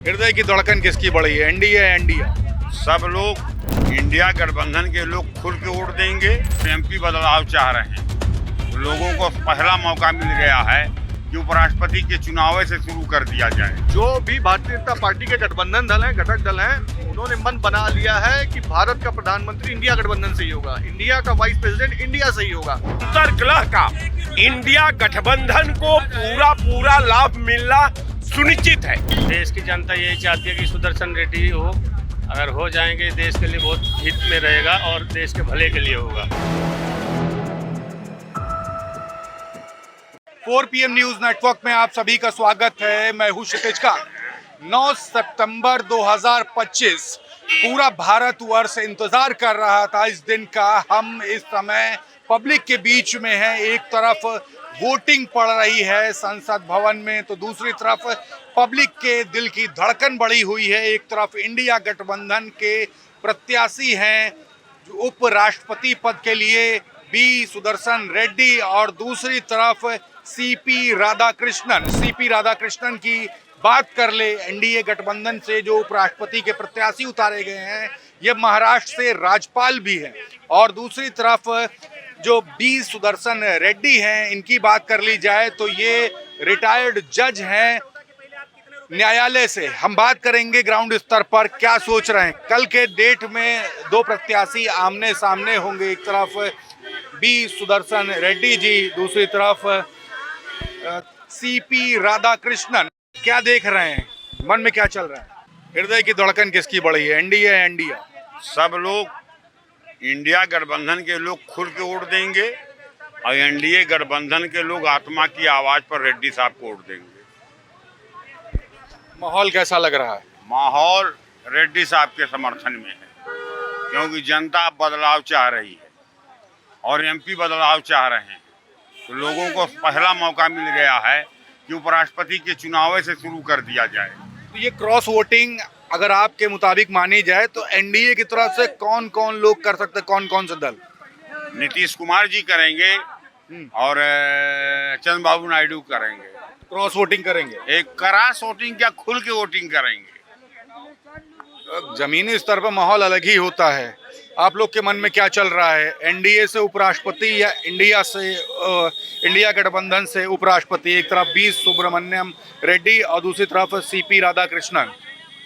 हृदय की धड़कन किसकी बढ़ी है, एनडीए या इंडिया? सब लोग इंडिया गठबंधन के लोग खुल के वोट देंगे। एमपी बदलाव चाह रहे हैं, लोगों को पहला मौका मिल गया है कि उपराष्ट्रपति के चुनाव से शुरू कर दिया जाए। जो भी भारतीय जनता पार्टी के गठबंधन दल हैं, घटक दल हैं, उन्होंने मन बना लिया है कि भारत का प्रधानमंत्री इंडिया गठबंधन से ही होगा, इंडिया का वाइस प्रेसिडेंट इंडिया से ही होगा। उत्तर कलह का इंडिया गठबंधन को पूरा लाभ मिलना सुनिश्चित है। देश की जनता यही चाहती है कि सुदर्शन रेड्डी हो, अगर हो जाएंगे देश के लिए बहुत हित में रहेगा और देश के भले के लिए होगा। 4 PM न्यूज नेटवर्क में आप सभी का स्वागत है। मैं हूं क्षितिज का। 9 सितंबर 2025 पूरा भारतवर्ष इंतजार कर रहा था इस दिन का। हम इस समय पब्लिक के बीच में हैं। एक तरफ वोटिंग पड़ रही है संसद भवन में, तो दूसरी तरफ पब्लिक के दिल की धड़कन बढ़ी हुई है। एक तरफ इंडिया गठबंधन के प्रत्याशी हैं उपराष्ट्रपति पद के लिए बी सुदर्शन रेड्डी, और दूसरी तरफ सीपी राधाकृष्णन की बात कर ले। एनडीए गठबंधन से जो उपराष्ट्रपति के प्रत्याशी उतारे गए हैं, ये महाराष्ट्र से राज्यपाल भी हैं। और दूसरी तरफ जो बी सुदर्शन रेड्डी हैं, इनकी बात कर ली जाए तो ये रिटायर्ड जज हैं न्यायालय से। हम बात करेंगे ग्राउंड स्तर पर क्या सोच रहे हैं। कल के डेट में दो प्रत्याशी आमने सामने होंगे, एक तरफ बी सुदर्शन रेड्डी जी, दूसरी तरफ सीपी राधाकृष्णन। क्या देख रहे हैं, मन में क्या चल रहा है? हृदय की धड़कन किसकी बढ़ी है, एनडीए या इंडिया? सब लोग इंडिया गठबंधन के लोग खुल के वोट देंगे और एनडीए गठबंधन के लोग आत्मा की आवाज पर रेड्डी साहब को वोट देंगे। माहौल कैसा लग रहा है? माहौल रेड्डी साहब के समर्थन में है, क्योंकि जनता बदलाव चाह रही है और एमपी बदलाव चाह रहे हैं। तो लोगों को पहला मौका मिल गया है कि उपराष्ट्रपति के चुनाव से शुरू कर दिया जाए। तो ये क्रॉस वोटिंग अगर आपके मुताबिक मानी जाए तो एनडीए की तरफ से कौन कौन लोग कर सकते हैं, कौन कौन से दल? नीतीश कुमार जी करेंगे और चंद्रबाबू नायडू करेंगे। क्रॉस वोटिंग करेंगे? एक क्रॉस वोटिंग क्या, खुल के वोटिंग करेंगे। जमीनी स्तर पर माहौल अलग ही होता है। आप लोग के मन में क्या चल रहा है, एनडीए से उपराष्ट्रपति या इंडिया गठबंधन से उपराष्ट्रपति? एक तरफ बी सुब्रमण्यम रेड्डी और दूसरी तरफ सीपी राधाकृष्णन।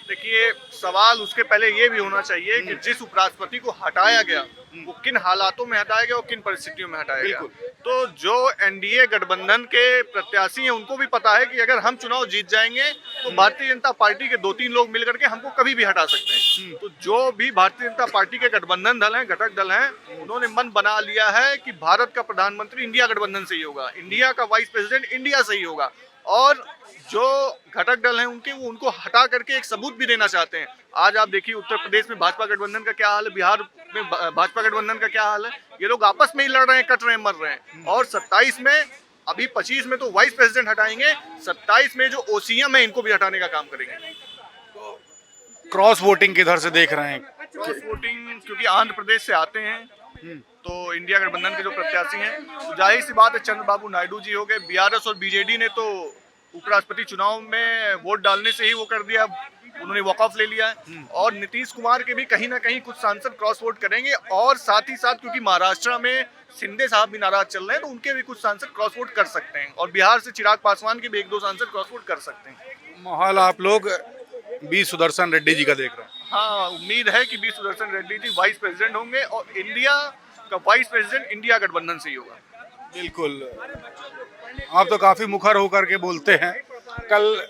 देखिए, सवाल उसके पहले ये भी होना चाहिए कि जिस उपराष्ट्रपति को हटाया गया वो किन हालातों में हटाया गया और किन परिस्थितियों में हटाया गया। तो जो एनडीए गठबंधन के प्रत्याशी हैं, उनको भी पता है कि अगर हम चुनाव जीत जाएंगे तो भारतीय जनता पार्टी के 2-3 लोग मिलकर के हमको कभी भी हटा सकते हैं। तो जो भी भारतीय जनता पार्टी के गठबंधन दल हैं, घटक दल हैं, उन्होंने मन बना लिया है कि भारत का प्रधानमंत्री इंडिया गठबंधन से ही होगा, इंडिया का वाइस प्रेसिडेंट इंडिया से ही होगा। और जो घटक दल हैं उनको हटा करके एक सबूत भी देना चाहते हैं। आज आप देखिए उत्तर प्रदेश में भाजपा गठबंधन का क्या हाल है, बिहार में भाजपा गठबंधन का क्या हाल है। ये लोग आपस में ही लड़ रहे हैं, कट रहे हैं, मर रहे हैं। और 27 में, अभी 25 में तो वाइस प्रेसिडेंट हटाएंगे, 27 में जो ओसीएम है इनको भी हटाने का काम करेंगे। क्रॉस वोटिंग किधर से देख रहे हैं? क्रॉस वोटिंग क्योंकि आंध्र प्रदेश से आते हैं, तो इंडिया गठबंधन के जो प्रत्याशी हैं, तो जाहिर सी बात है चंद्रबाबू नायडू जी हो गए। बीआरएस और बीजेडी ने तो उपराष्ट्रपति चुनाव में वोट डालने से ही वो कर दिया, उन्होंने वॉकऑफ ले लिया है। और नीतीश कुमार के भी कहीं ना कहीं कुछ सांसद क्रॉस वोट करेंगे, और साथ ही साथ क्योंकि महाराष्ट्र में शिंदे साहब भी नाराज चल रहे हैं, तो उनके भी कुछ सांसद क्रॉस वोट कर सकते हैं। और बिहार से चिराग पासवान के भी 1-2 सांसद क्रॉस वोट कर सकते हैं। माहौल आप लोग बी सुदर्शन रेड्डी जी का देख रहे हैं? हाँ, उम्मीद है कि B Sudarshan Reddy ji vice president होंगे और इंडिया का वाइस प्रेसिडेंट इंडिया गठबंधन से ही होगा। बिल्कुल, आप तो काफी मुखर होकर के बोलते हैं। कल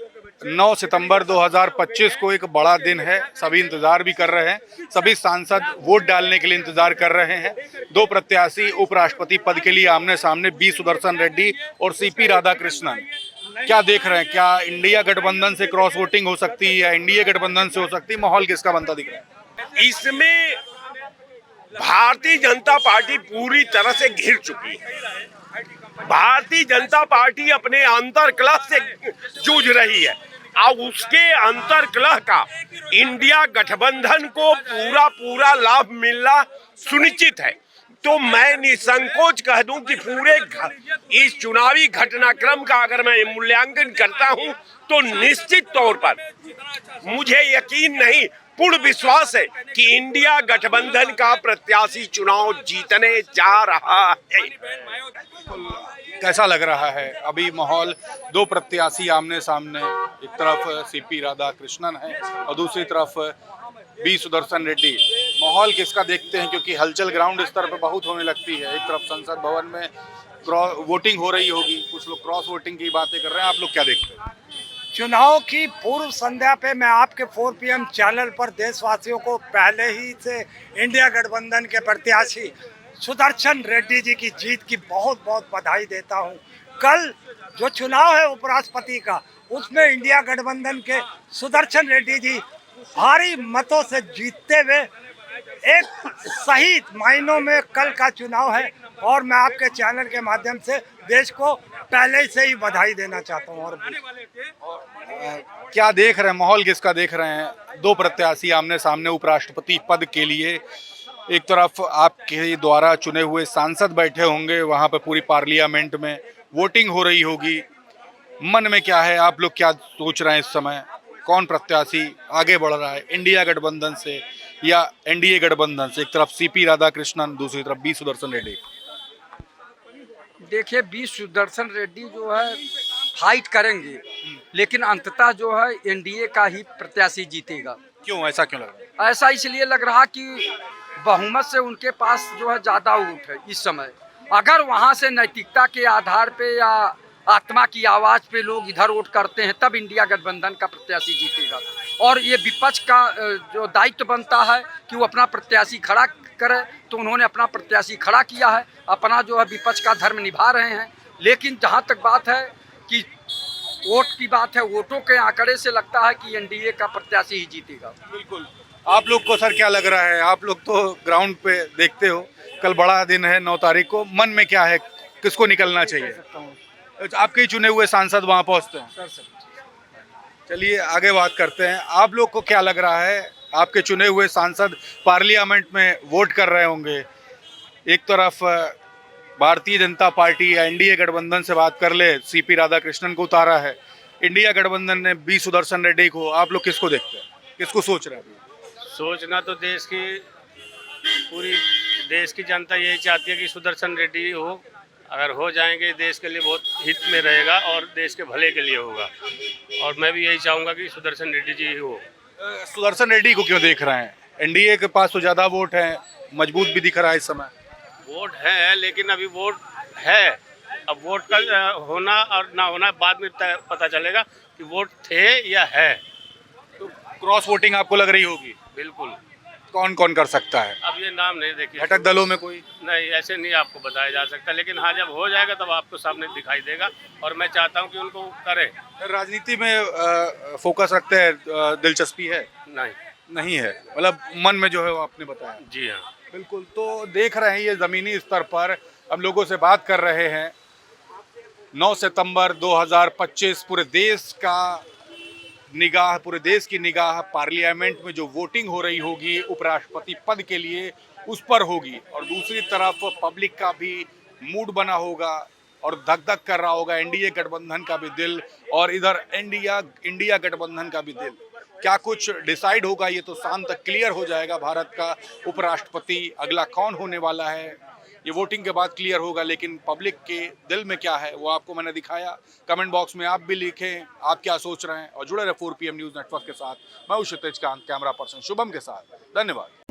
9 सितंबर 2025 को एक बड़ा दिन है, सभी इंतजार भी कर रहे हैं, सभी सांसद वोट डालने के लिए इंतजार कर रहे हैं। दो प्रत्याशी उपराष्ट्रपति पद के लिए आमने सामने, बी सुदर्शन रेड्डी और सीपी राधाकृष्णन। क्या देख रहे हैं, क्या इंडिया गठबंधन से क्रॉस वोटिंग हो सकती है या इंडिया गठबंधन से हो सकती है? माहौल किसका बनता दिख रहा है? इसमें भारतीय जनता पार्टी पूरी तरह से घिर चुकी है। भारतीय जनता पार्टी अपने अंतर्कलह से जूझ रही है और उसके अंतर्कलह का इंडिया गठबंधन को पूरा लाभ मिलना सुनिश्चित है। तो मैं निसंकोच कह दूं कि पूरे इस चुनावी घटनाक्रम का अगर मैं मूल्यांकन करता हूं तो निश्चित तौर पर मुझे यकीन नहीं, पूर्ण विश्वास है कि इंडिया गठबंधन का प्रत्याशी चुनाव जीतने जा रहा है। कैसा लग रहा है अभी माहौल? दो प्रत्याशी आमने सामने, एक तरफ सीपी राधाकृष्णन है और दूसरी तरफ बी सुदर्शन रेड्डी। माहौल किसका देखते हैं, क्योंकि हलचल ग्राउंड स्तर पर बहुत होने लगती है। एक तरफ संसद भवन में वोटिंग हो रही होगी, कुछ लोग क्रॉस वोटिंग की बातें कर रहे हैं, आप लोग क्या देखते हैं? चुनाव की पूर्व संध्या पे मैं आपके 4 PM चैनल पर देशवासियों को पहले ही से इंडिया गठबंधन के प्रत्याशी सुदर्शन रेड्डी जी की जीत की बहुत बहुत बधाई देता हूं। कल जो चुनाव है उपराष्ट्रपति का, उसमें इंडिया गठबंधन के सुदर्शन रेड्डी जी भारी मतों से जीतते हुए एक सही मायनों में कल का चुनाव है, और मैं आपके चैनल के माध्यम से देश को पहले से ही बधाई देना चाहता हूँ। और क्या देख रहे हैं, माहौल किसका देख रहे हैं? दो प्रत्याशी आमने सामने उपराष्ट्रपति पद के लिए। एक तरफ आपके द्वारा चुने हुए सांसद बैठे होंगे, वहां पर पूरी पार्लियामेंट में वोटिंग हो रही होगी। मन में क्या है, आप लोग क्या सोच रहे हैं इस समय? कौन प्रत्याशी आगे बढ़ रहा है, इंडिया गठबंधन से या एनडीए गठबंधन से? एक तरफ सीपी राधाकृष्णन, दूसरी तरफ बी सुदर्शन रेड्डी। देखिए, बी सुदर्शन रेड्डी जो है फाइट करेंगे, लेकिन अंततः जो है एनडीए का ही प्रत्याशी जीतेगा। क्यों, ऐसा क्यों लग रहा है? ऐसा इसलिए लग रहा कि बहुमत से उनके पास जो है ज़्यादा वोट है इस समय। अगर वहाँ से नैतिकता के आधार पे या आत्मा की आवाज़ पे लोग इधर वोट करते हैं, तब इंडिया गठबंधन का प्रत्याशी जीतेगा। और ये विपक्ष का जो दायित्व बनता है कि वो अपना प्रत्याशी खड़ा करे, तो उन्होंने अपना प्रत्याशी खड़ा किया है, अपना जो है विपक्ष का धर्म निभा रहे हैं। लेकिन जहाँ तक बात है कि वोट की बात है, वोटों के आंकड़े से लगता है कि एनडीए का प्रत्याशी ही जीतेगा। बिल्कुल। आप लोग को सर क्या लग रहा है? आप लोग तो ग्राउंड पे देखते हो, कल बड़ा दिन है 9 तारीख को, मन में क्या है, किसको निकलना चाहिए? आपके ही चुने हुए सांसद वहाँ पहुँचते हैं। चलिए आगे बात करते हैं। आप लोग को क्या लग रहा है, आपके चुने हुए सांसद पार्लियामेंट में वोट कर रहे होंगे, एक तरफ भारतीय जनता पार्टी या एनडीए गठबंधन से बात कर ले, सीपी राधाकृष्णन को उतारा है, इंडिया गठबंधन ने बी सुदर्शन रेड्डी को, आप लोग किसको देखते हैं, किसको सोच रहे हैं? सोचना तो पूरी देश की जनता यही चाहती है कि सुदर्शन रेड्डी हो। अगर हो जाएंगे देश के लिए बहुत हित में रहेगा और देश के भले के लिए होगा, और मैं भी यही चाहूँगा कि सुदर्शन रेड्डी जी हो। सुदर्शन रेड्डी को क्यों देख रहे हैं? एनडीए के पास तो ज़्यादा वोट है, मजबूत भी दिख रहा है इस समय। वोट है, लेकिन अभी वोट है, अब वोट का होना और ना होना बाद में पता चलेगा कि वोट थे या है। तो क्रॉस वोटिंग आपको लग रही होगी? बिल्कुल। कौन कौन कर सकता है? अब ये नाम नहीं देखिए, घटक दलों में कोई नहीं, ऐसे नहीं आपको बताया जा सकता, लेकिन हाँ जब हो जाएगा तब आपको सामने दिखाई देगा, और मैं चाहता हूँ कि उनको करें। राजनीति में फोकस रखते हैं, दिलचस्पी है? नहीं है, मतलब मन में जो है वो आपने बताया। जी हाँ, बिल्कुल। तो देख रहे हैं ये ज़मीनी स्तर पर हम लोगों से बात कर रहे हैं। 9 सितंबर 2025 पूरे देश का निगाह, पूरे देश की निगाह पार्लियामेंट में जो वोटिंग हो रही होगी उपराष्ट्रपति पद के लिए, उस पर होगी। और दूसरी तरफ पब्लिक का भी मूड बना होगा और धक धक कर रहा होगा एनडीए गठबंधन का भी दिल, और इधर इंडिया गठबंधन का भी दिल। क्या कुछ डिसाइड होगा, ये तो शाम तक क्लियर हो जाएगा। भारत का उपराष्ट्रपति अगला कौन होने वाला है, ये वोटिंग के बाद क्लियर होगा। लेकिन पब्लिक के दिल में क्या है वो आपको मैंने दिखाया। कमेंट बॉक्स में आप भी लिखें आप क्या सोच रहे हैं, और जुड़े रहे 4 PM न्यूज़ नेटवर्क के साथ। मैं हूं क्षितिज कांत, कैमरा पर्सन शुभम के साथ। धन्यवाद।